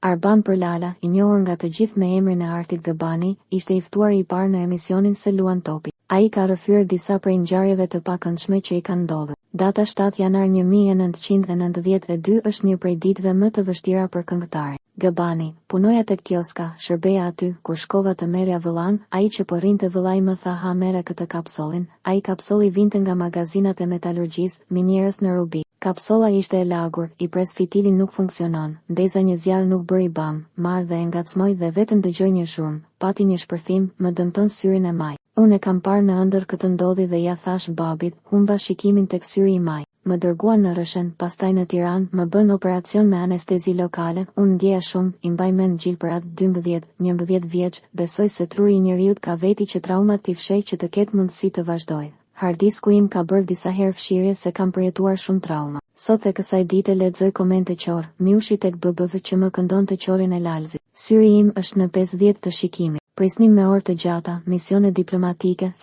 Arban Përlala, i njohur nga të gjithë me emrin e Artit Gabani, ishte i ftuari i parë në emisionin Se luan topi. Ai ka rrëfyer disa prej ngjarjeve të pakëndshme që i kanë ndodhur. Data 7 janar 1992 është një prej ditëve më të vështira për këngëtarin. Gabani, punoja tek kioska, shërbeja aty, kur shkova të merrja vëllan, ai që po rrinte vëllai më tha ha merre këtë kapsollin, ai kapsolli vinte nga magazinat e metalurgjisë, minierës në Rubi. Kapsolla ishte e lagur, i pres fitili nuk funksionon, ndeza një zjarr nuk bëri bam, marr dhe e ngacmoi dhe vetëm dëgjoj një zhurmë, pati një shpërthim, më dëmton syrin e maj. Unë e kam parë në ëndër këtë ndodhi dhe ja thash babit, humba shikimin tek syri i maj. Më dërguan në Rëshën, pastaj në Tiranë, më bën operacion me anestezi lokale, unë ndjeja shumë, i mbaj mend gjil për atë 12-11 vjeç, besoj se truri i njeriut ka veti që traumat t'i fshej që të ketë mundësi të vazhdoj. Hardisku im ka bërë disa herë fshirje se kam përjetuar shumë trauma. Sot e kësaj dite lexoj komente qor, miushi tek BBV që më këndon të qorin e Lalzit. Syri im është në 50 të shikimit. Prisnim me orë të gjata, misione diplomatike,